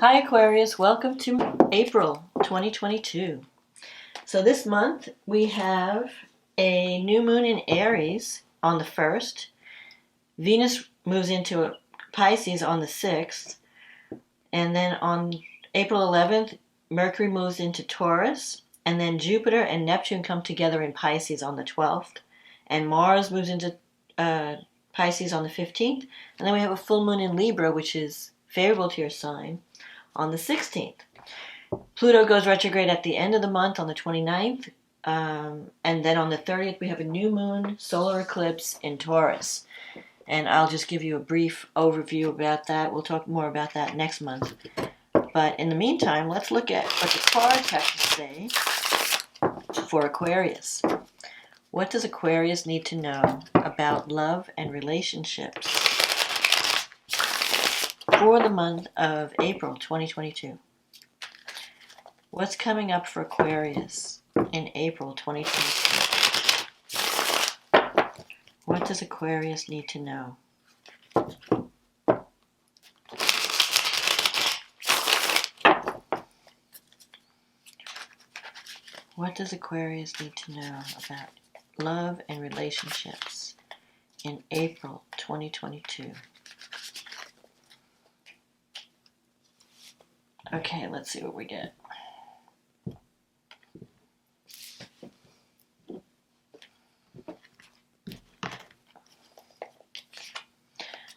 Hi Aquarius, welcome to April 2022. So this month we have a new moon in Aries on the 1st. Venus moves into Pisces on the 6th. And then on April 11th, Mercury moves into Taurus. And then Jupiter and Neptune come together in Pisces on the 12th. And Mars moves into Pisces on the 15th. And then we have a full moon in Libra, which is favorable to your sign, on the 16th. Pluto goes retrograde at the end of the month on the 29th. And then on the 30th, we have a new moon solar eclipse in Taurus. And I'll just give you a brief overview about that. We'll talk more about that next month. But in the meantime, let's look at what the cards have to say for Aquarius. What does Aquarius need to know about love and relationships for the month of April 2022? What's coming up for Aquarius in April 2022? What does Aquarius need to know? What does Aquarius need to know about love and relationships in April 2022? Okay, let's see what we get.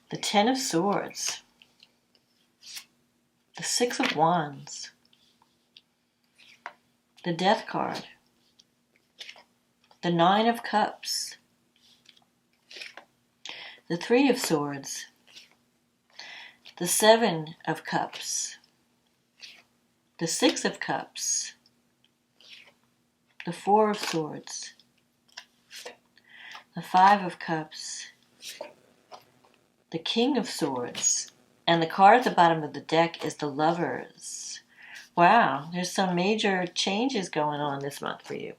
The Ten of Swords, the Six of Wands, the Death card, the Nine of Cups, the Three of Swords, the Seven of Cups, the Six of Cups, the Four of Swords, the Five of Cups, the King of Swords, and the card at the bottom of the deck is the Lovers. Wow, there's some major changes going on this month for you.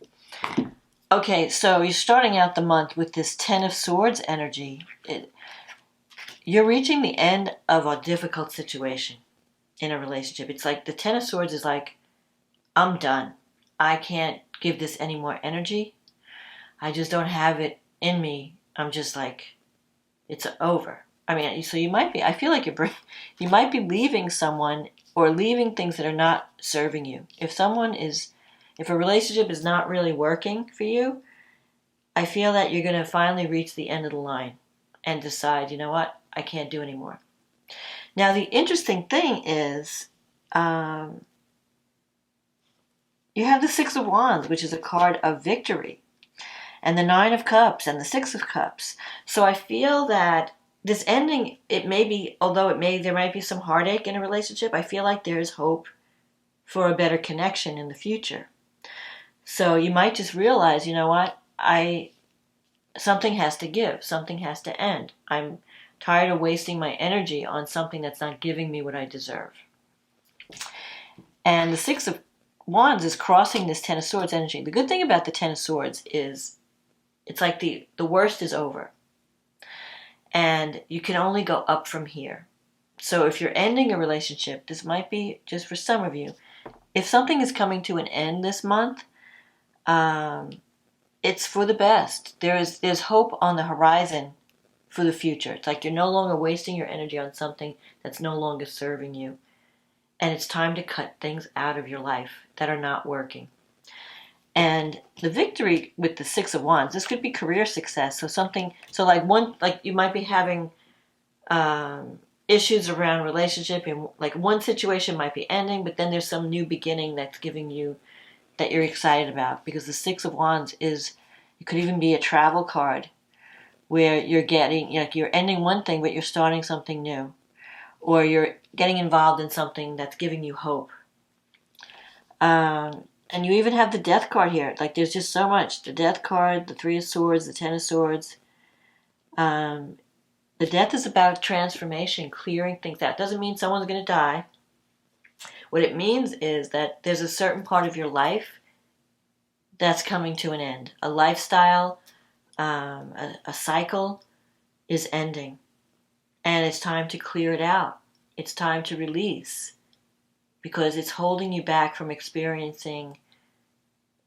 Okay, so you're starting out the month with this Ten of Swords energy. You're reaching the end of a difficult situation in a relationship. It's like the Ten of Swords is like, I'm done. I can't give this any more energy. I just don't have it in me. I'm just like, it's over. I mean, so you might be, I feel like you might be leaving someone or leaving things that are not serving you. If a relationship is not really working for you, I feel that you're going to finally reach the end of the line and decide, you know what, I can't do anymore. Now, the interesting thing is, you have the Six of Wands, which is a card of victory, and the Nine of Cups and the Six of Cups. So I feel that this ending, there might be some heartache in a relationship, I feel like there's hope for a better connection in the future. So you might just realize, you know what, something has to give, something has to end. I'm tired of wasting my energy on something that's not giving me what I deserve. And the Six of Wands is crossing this Ten of Swords energy. The good thing about the Ten of Swords is it's like the worst is over. And you can only go up from here. So if you're ending a relationship, this might be just for some of you. If something is coming to an end this month, it's for the best. There's hope on the horizon for the future. It's like you're no longer wasting your energy on something that's no longer serving you. And it's time to cut things out of your life that are not working. And the victory with the Six of Wands, this could be career success. Like you might be having issues around relationship, and like one situation might be ending, but then there's some new beginning that's giving you, that you're excited about. Because the Six of Wands it could even be a travel card where you're you're ending one thing, but you're starting something new. Or you're getting involved in something that's giving you hope. And you even have the Death card here. Like, there's just so much. The Death card, the Three of Swords, the Ten of Swords. The Death is about transformation, clearing things out. Doesn't mean someone's going to die. What it means is that there's a certain part of your life that's coming to an end. A lifestyle, a cycle is ending. And it's time to clear it out. It's time to release. because it's holding you back from experiencing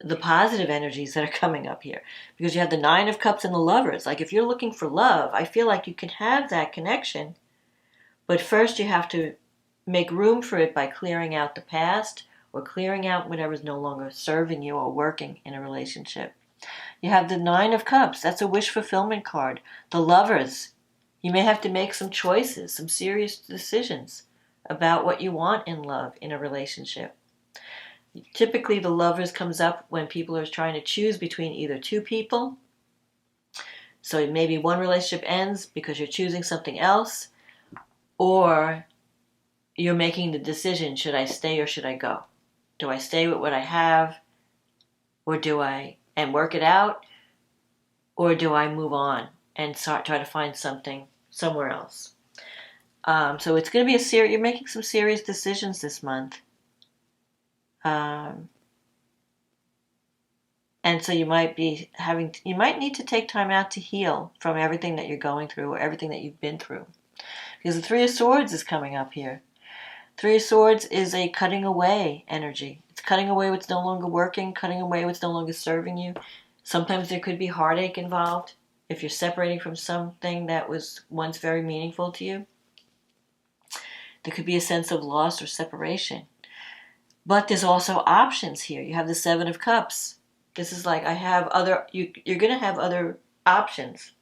the positive energies that are coming up here. Because you have the Nine of Cups and the Lovers. Like if you're looking for love, I feel like you can have that connection, but first you have to make room for it by clearing out the past or clearing out whatever's no longer serving you or working in a relationship. You have the Nine of Cups. That's a wish fulfillment card. The Lovers. You may have to make some choices, some serious decisions about what you want in love, in a relationship. Typically, the Lovers comes up when people are trying to choose between either two people. So maybe one relationship ends because you're choosing something else, or you're making the decision, should I stay or should I go? Do I stay with what I have, or do I and work it out, or do I move on and try to find something somewhere else? So it's going to be you're making some serious decisions this month. And so you might need to take time out to heal from everything that you're going through or everything that you've been through. Because the Three of Swords is coming up here. Three of Swords is a cutting away energy. It's cutting away what's no longer working, cutting away what's no longer serving you. Sometimes there could be heartache involved if you're separating from something that was once very meaningful to you. There could be a sense of loss or separation. But there's also options here. You have the Seven of Cups. This is like you're going to have other options.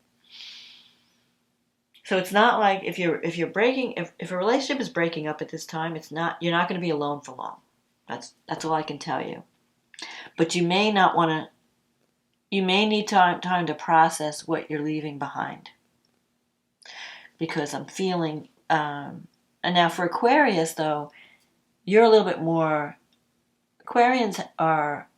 So it's not like if a relationship is breaking up at this time, you're not going to be alone for long. That's all I can tell you. But you may need time to process what you're leaving behind. Because I'm feeling, and now for Aquarius though, you're a little bit more, Aquarians are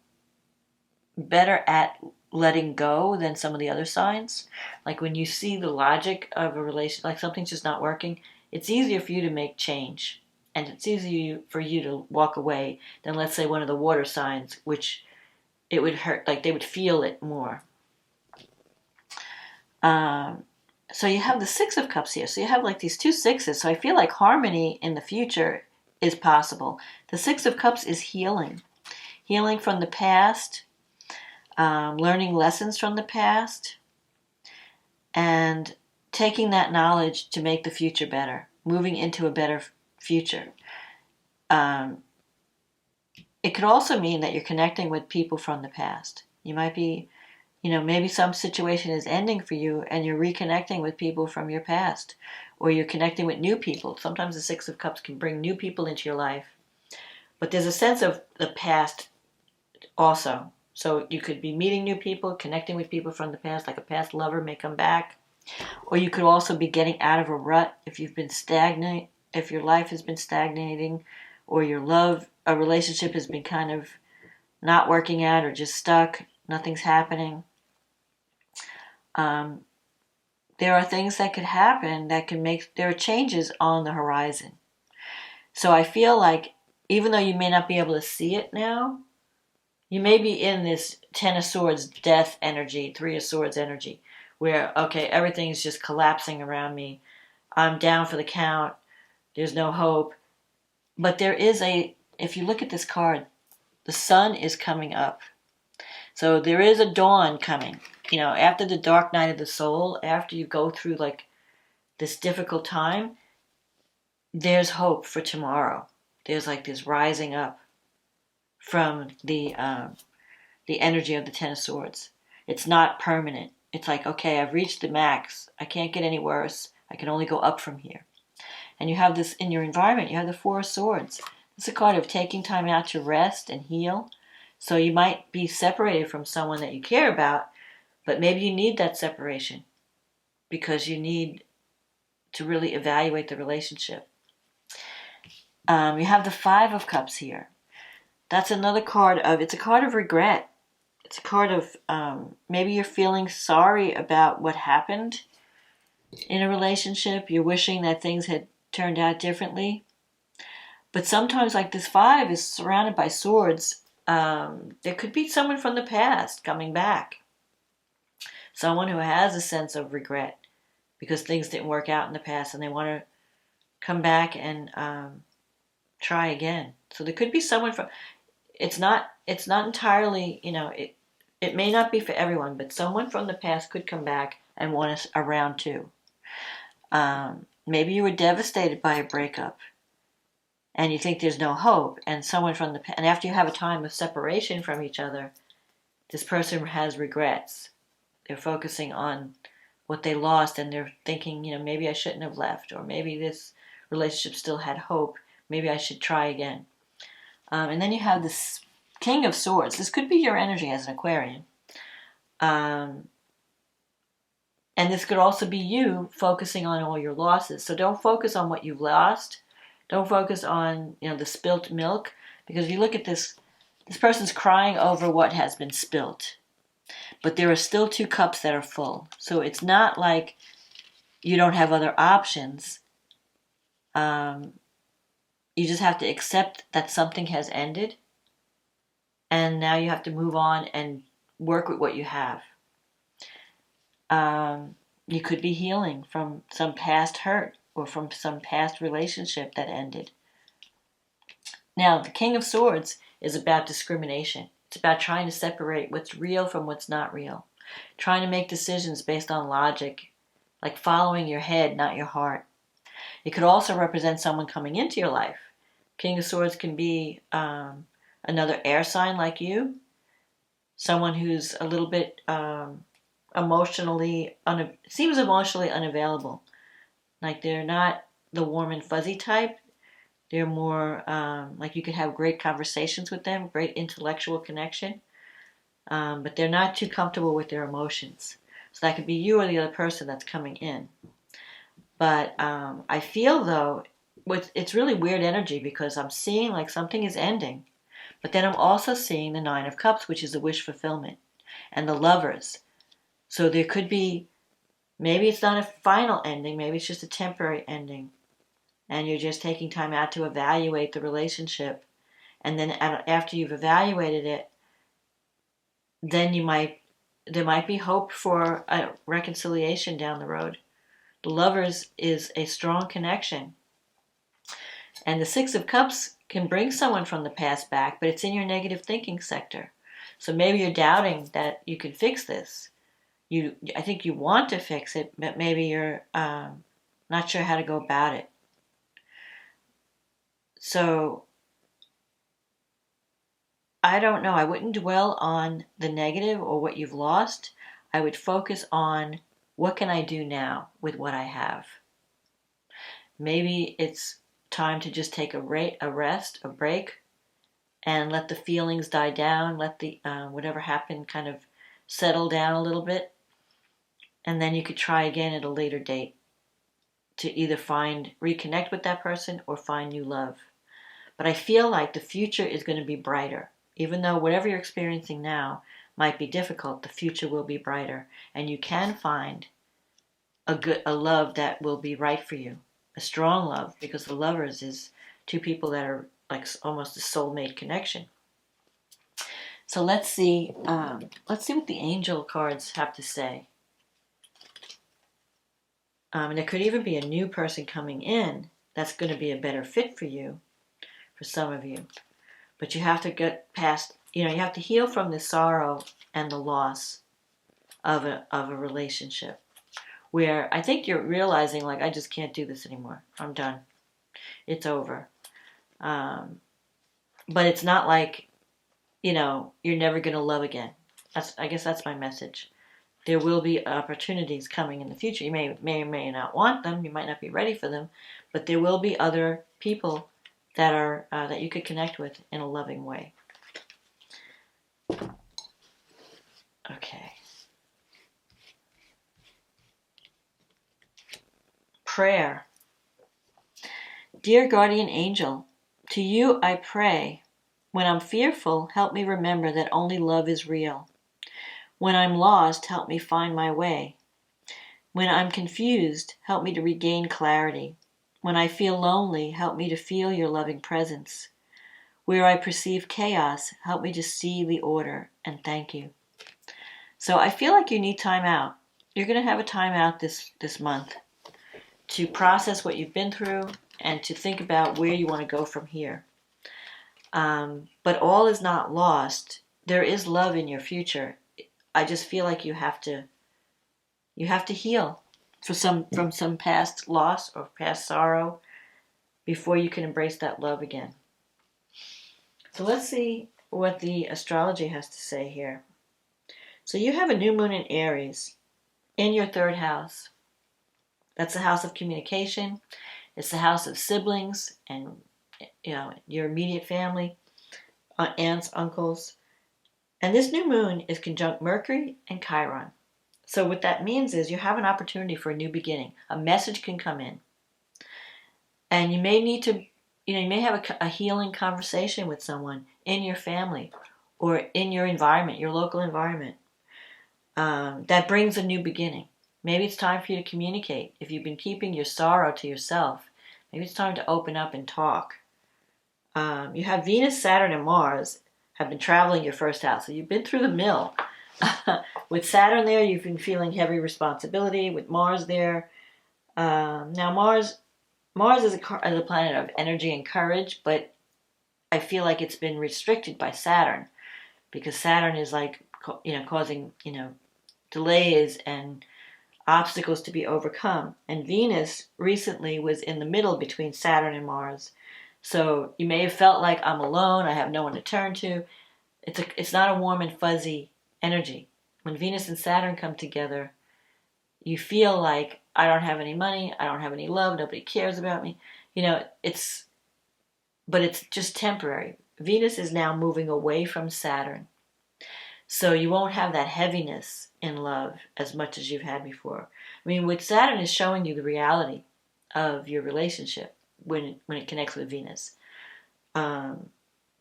better at letting go than some of the other signs. Like when you see the logic of a relation, like something's just not working, it's easier for you to make change. And it's easier for you to walk away than, let's say, one of the water signs, which it would hurt, like they would feel it more. So you have the Six of Cups here. So you have like these two sixes. So I feel like harmony in the future is possible. The Six of Cups is healing. Healing from the past, learning lessons from the past, and taking that knowledge to make the future better, moving into a better future. It could also mean that you're connecting with people from the past. You might be, maybe some situation is ending for you and you're reconnecting with people from your past, or you're connecting with new people. Sometimes the Six of Cups can bring new people into your life, but there's a sense of the past also. So you could be meeting new people, connecting with people from the past, like a past lover may come back. Or you could also be getting out of a rut if you've been stagnant, if your life has been stagnating, or a relationship has been kind of not working out or just stuck, nothing's happening. There are things that could happen there are changes on the horizon. So I feel like even though you may not be able to see it now, you may be in this Ten of Swords death energy, Three of Swords energy, where, okay, everything's just collapsing around me. I'm down for the count. There's no hope. But if you look at this card, the sun is coming up. So there is a dawn coming. After the dark night of the soul, after you go through like this difficult time, there's hope for tomorrow. There's like this rising up from the energy of the Ten of Swords. It's not permanent. It's like, okay, I've reached the max. I can't get any worse. I can only go up from here. And you have this in your environment. You have the Four of Swords. It's a card of taking time out to rest and heal. So you might be separated from someone that you care about, but maybe you need that separation because you need to really evaluate the relationship. You have the Five of Cups here. That's another card it's a card of regret. It's a card of maybe you're feeling sorry about what happened in a relationship. You're wishing that things had turned out differently. But sometimes, like this Five is surrounded by swords. There could be someone from the past coming back. Someone who has a sense of regret because things didn't work out in the past and they want to come back and try again. So there could be someone from, it's not entirely, it may not be for everyone, but someone from the past could come back and want us around too. Maybe you were devastated by a breakup and you think there's no hope, and someone from the past, and after you have a time of separation from each other, this person has regrets. They're focusing on what they lost, and they're thinking, maybe I shouldn't have left, or maybe this relationship still had hope. Maybe I should try again. And then you have this King of Swords. This could be your energy as an Aquarian. And this could also be you focusing on all your losses. So don't focus on what you've lost. Don't focus on, the spilt milk. Because if you look at this person's crying over what has been spilt. But there are still 2 cups that are full. So it's not like you don't have other options. You just have to accept that something has ended. And now you have to move on and work with what you have. You could be healing from some past hurt or from some past relationship that ended. Now, the King of Swords is about discrimination. It's about trying to separate what's real from what's not real. Trying to make decisions based on logic, like following your head, not your heart. It could also represent someone coming into your life. King of Swords can be another air sign like you, someone who's a little bit seems emotionally unavailable. Like they're not the warm and fuzzy type. They're more like you could have great conversations with them, great intellectual connection, but they're not too comfortable with their emotions. So that could be you or the other person that's coming in. But I feel, though, it's really weird energy because I'm seeing like something is ending. But then I'm also seeing the 9 of Cups, which is the wish fulfillment, and the Lovers. So there could be, maybe it's not a final ending, maybe it's just a temporary ending. And you're just taking time out to evaluate the relationship. And then after you've evaluated it, then there might be hope for a reconciliation down the road. The Lovers is a strong connection. And the 6 of Cups can bring someone from the past back, but it's in your negative thinking sector. So maybe you're doubting that you can fix this. I think you want to fix it, but maybe you're not sure how to go about it. So I don't know. I wouldn't dwell on the negative or what you've lost. I would focus on what can I do now with what I have. Maybe it's time to just take a rest, a break, and let the feelings die down. Let the whatever happened kind of settle down a little bit, and then you could try again at a later date to either reconnect with that person or find new love. But I feel like the future is going to be brighter. Even though whatever you're experiencing now might be difficult, the future will be brighter. And you can find a love that will be right for you. A strong love, because the Lovers is 2 people that are like almost a soulmate connection. So let's see what the angel cards have to say. And there could even be a new person coming in that's going to be a better fit for you, for some of you. But you have to get past, you have to heal from the sorrow and the loss of a relationship. Where I think you're realizing, like, I just can't do this anymore. I'm done. It's over. But it's not like, you're never going to love again. I guess that's my message. There will be opportunities coming in the future. You may or may not want them. You might not be ready for them. But there will be other people that are that you could connect with in a loving way. Okay. Prayer. Dear guardian angel, to you I pray. When I'm fearful, help me remember that only love is real. When I'm lost, help me find my way. When I'm confused, help me to regain clarity. When I feel lonely, help me to feel your loving presence. Where I perceive chaos, help me to see the order, and thank you. So I feel like you need time out. You're going to have a time out this month to process what you've been through and to think about where you want to go from here. But all is not lost. There is love in your future. I just feel like you have to heal from some past loss or past sorrow before you can embrace that love again. So let's see what the astrology has to say here. So you have a new moon in Aries in your third house. That's the house of communication. It's the house of siblings and your immediate family, aunts, uncles. And this new moon is conjunct Mercury and Chiron. So what that means is you have an opportunity for a new beginning. A message can come in. And you may need to, you may have a healing conversation with someone in your family or in your environment, your local environment, that brings a new beginning. Maybe it's time for you to communicate. If you've been keeping your sorrow to yourself, maybe it's time to open up and talk. You have Venus, Saturn, and Mars have been traveling your first house. So you've been through the mill. With Saturn there, you've been feeling heavy responsibility. With Mars there, now Mars is a planet of energy and courage, but I feel like it's been restricted by Saturn, because Saturn is like, causing, delays and obstacles to be overcome. And Venus recently was in the middle between Saturn and Mars. So you may have felt like, I'm alone, I have no one to turn to. It's not a warm and fuzzy energy. When Venus and Saturn come together, you feel like, I don't have any money, I don't have any love, nobody cares about me. But it's just temporary. Venus is now moving away from Saturn. So you won't have that heaviness in love as much as you've had before. With Saturn is showing you the reality of your relationship when it connects with Venus. And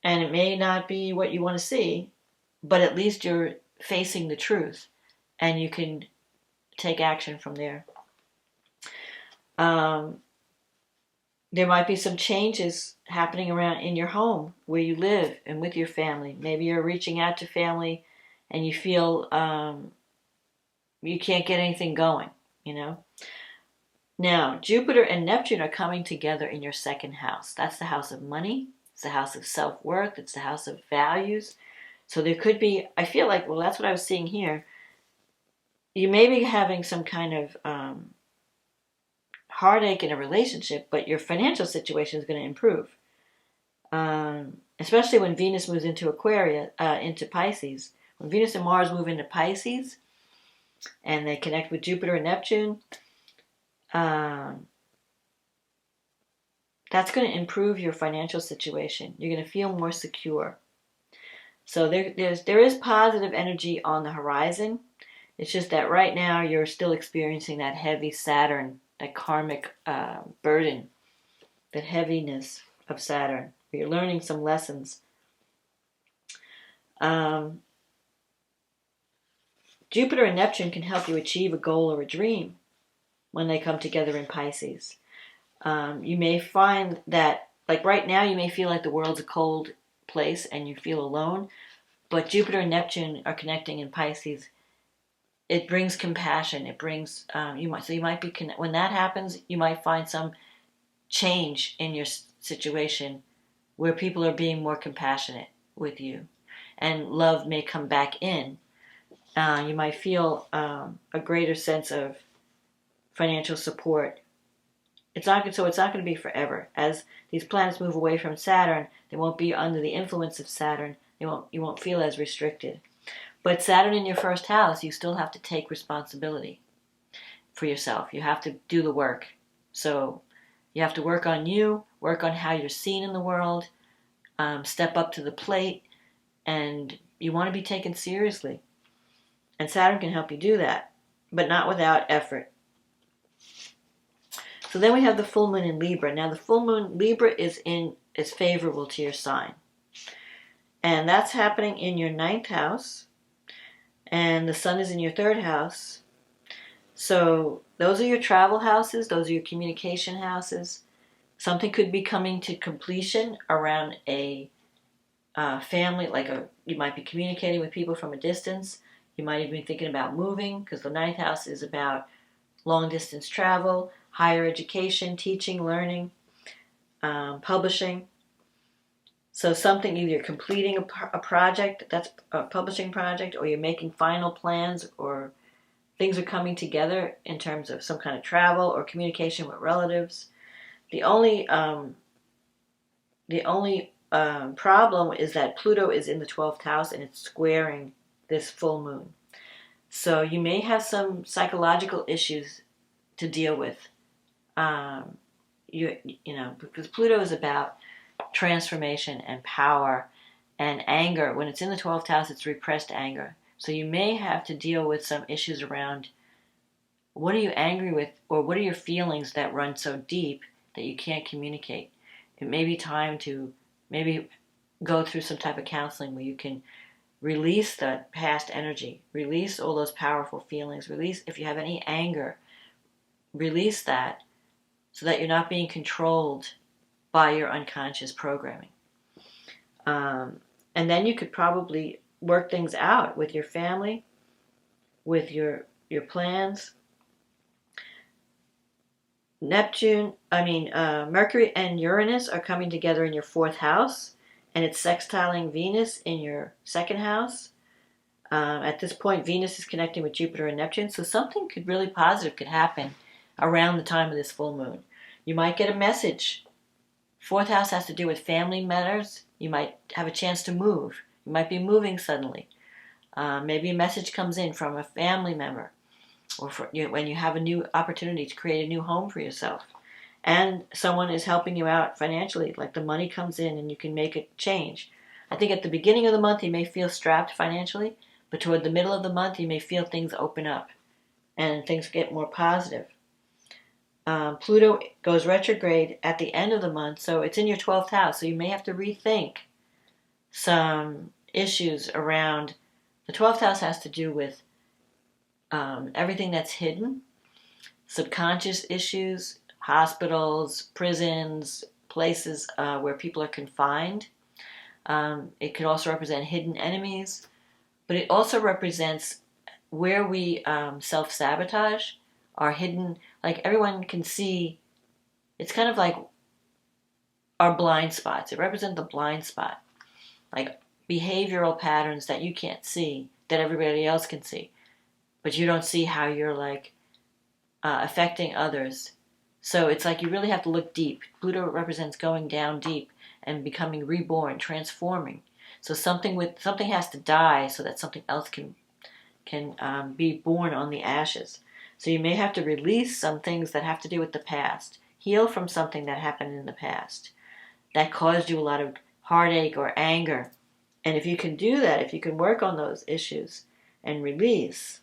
it may not be what you want to see, but at least you're facing the truth and you can take action from there. There might be some changes happening around in your home where you live and with your family. Maybe you're reaching out to family and you feel you can't get anything going, Now, Jupiter and Neptune are coming together in your second house. That's the house of money. It's the house of self-worth. It's the house of values. So there could be, I feel like, well, that's what I was seeing here. You may be having some kind of heartache in a relationship, but your financial situation is going to improve. Especially when Venus moves into Aquarius, into Pisces. When Venus and Mars move into Pisces and they connect with Jupiter and Neptune, that's going to improve your financial situation. You're going to feel more secure. So there is positive energy on the horizon. It's just that right now you're still experiencing that heavy Saturn, that karmic burden, that heaviness of Saturn. You're learning some lessons. Jupiter and Neptune can help you achieve a goal or a dream when they come together in Pisces. You may find that, like right now, you may feel like the world's a cold place and you feel alone, but Jupiter and Neptune are connecting in Pisces. It brings compassion. It brings, when that happens, you might find some change in your situation where people are being more compassionate with you and love may come back in. You might feel a greater sense of financial support. It's not going to be forever. As these planets move away from Saturn, they won't be under the influence of Saturn. You won't feel as restricted. But Saturn in your first house, you still have to take responsibility for yourself. You have to do the work. So you have to work on you, work on how you're seen in the world, step up to the plate, and you want to be taken seriously. And Saturn can help you do that, but not without effort. So then we have the full moon in Libra. Now the full moon Libra is favorable to your sign. And that's happening in your 9th house. And the sun is in your 3rd house. So those are your travel houses. Those are your communication houses. Something could be coming to completion around a family. You might be communicating with people from a distance. You might even be thinking about moving, because the 9th house is about long distance travel, higher education, teaching, learning. publishing. So something, either you're completing a project, that's a publishing project, or you're making final plans, or things are coming together in terms of some kind of travel or communication with relatives. The only problem is that Pluto is in the 12th house and it's squaring this full moon. So you may have some psychological issues to deal with. Because Pluto is about transformation and power and anger. When it's in the 12th house, it's repressed anger. So you may have to deal with some issues around what are you angry with, or what are your feelings that run so deep that you can't communicate. It may be time to maybe go through some type of counseling where you can release the past energy, release all those powerful feelings, release, if you have any anger, release that so that you're not being controlled by your unconscious programming. And then you could probably work things out with your family, with your plans. Mercury and Uranus are coming together in your 4th house, and it's sextiling Venus in your 2nd house. At this point, Venus is connecting with Jupiter and Neptune, so something really positive could happen around the time of this full moon. You might get a message. 4th house has to do with family matters. You might have a chance to move. You might be moving suddenly. Maybe a message comes in from a family member, or when you have a new opportunity to create a new home for yourself. And someone is helping you out financially, like the money comes in and you can make a change. I think at the beginning of the month you may feel strapped financially, but toward the middle of the month you may feel things open up and things get more positive. Pluto goes retrograde at the end of the month, so it's in your 12th house, so you may have to rethink some issues around. The 12th house has to do with everything that's hidden, subconscious issues, hospitals, prisons, places where people are confined. It could also represent hidden enemies, but it also represents where we self-sabotage, our hidden, like everyone can see. It's kind of like our blind spots. It represents the blind spot, like behavioral patterns that you can't see, that everybody else can see, but you don't see how you're affecting others. So it's like you really have to look deep. Pluto represents going down deep and becoming reborn, transforming. So something has to die so that something else can be born on the ashes. So you may have to release some things that have to do with the past, heal from something that happened in the past that caused you a lot of heartache or anger. And if you can do that, if you can work on those issues and release,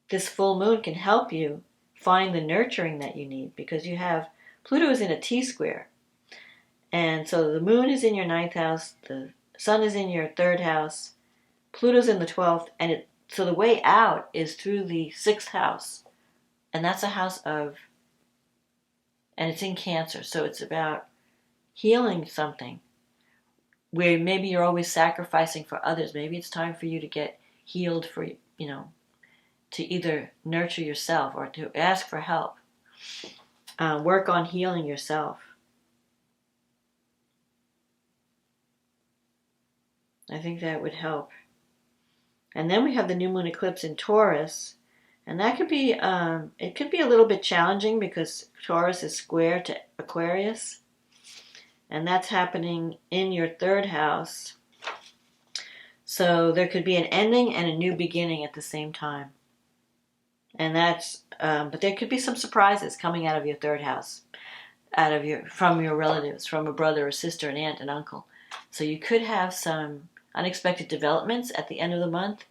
this full moon can help you find the nurturing that you need, because you have Pluto is in a T-square. And so the moon is in your 9th house, the sun is in your 3rd house, Pluto's in the 12th, and so the way out is through the 6th house. And that's a house and it's in Cancer, so it's about healing something where maybe you're always sacrificing for others. Maybe it's time for you to get healed, for, to either nurture yourself or to ask for help. Work on healing yourself. I think that would help. And then we have the new moon eclipse in Taurus, and that could be it could be a little bit challenging because Taurus is square to Aquarius, and that's happening in your 3rd house. So there could be an ending and a new beginning at the same time. And that's but there could be some surprises coming out of your 3rd house, from your relatives, from a brother or sister, an aunt, an uncle. So you could have some unexpected developments at the end of the month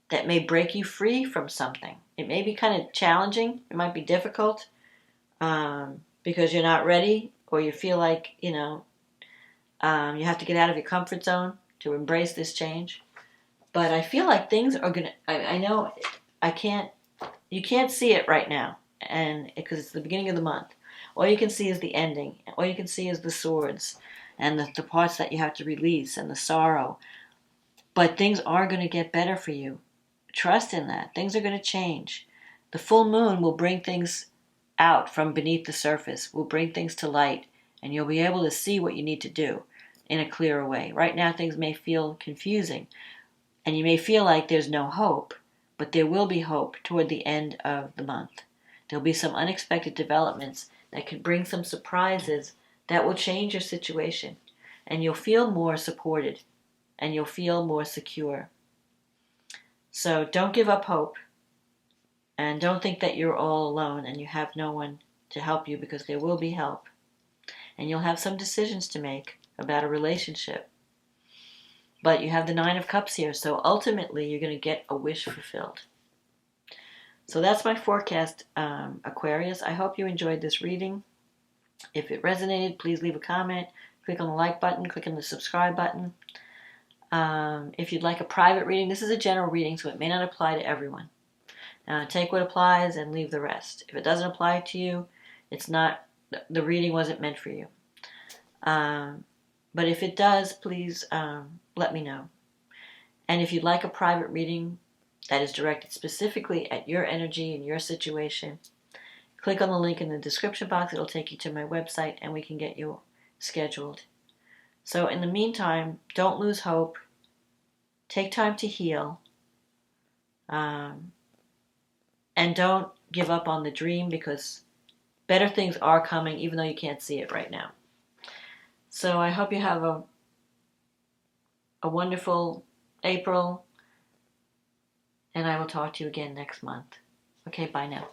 that may break you free from something. It may be kind of challenging. It might be difficult because you're not ready, or you feel like, you have to get out of your comfort zone to embrace this change. But I feel like things are going to, I know you can't see it right now, and because it's the beginning of the month. All you can see is the ending. All you can see is the swords and the parts that you have to release and the sorrow. But things are going to get better for you. Trust in that. Things are going to change. The full moon will bring things out from beneath the surface, will bring things to light, and you'll be able to see what you need to do in a clearer way. Right now things may feel confusing, and you may feel like there's no hope, but there will be hope toward the end of the month. There'll be some unexpected developments that could bring some surprises that will change your situation, and you'll feel more supported, and you'll feel more secure. So don't give up hope, and don't think that you're all alone and you have no one to help you, because there will be help. And you'll have some decisions to make about a relationship. But you have the Nine of Cups here, so ultimately you're going to get a wish fulfilled. So that's my forecast, Aquarius. I hope you enjoyed this reading. If it resonated, please leave a comment. Click on the like button. Click on the subscribe button. If you'd like a private reading, this is a general reading, so it may not apply to everyone. Take what applies and leave the rest. If it doesn't apply to you, it's not, the reading wasn't meant for you. But if it does, please let me know. And if you'd like a private reading that is directed specifically at your energy and your situation, click on the link in the description box. It'll take you to my website and we can get you scheduled. So in the meantime, don't lose hope. Take time to heal. And don't give up on the dream, because better things are coming even though you can't see it right now. So I hope you have a wonderful April, and I will talk to you again next month. Okay, bye now.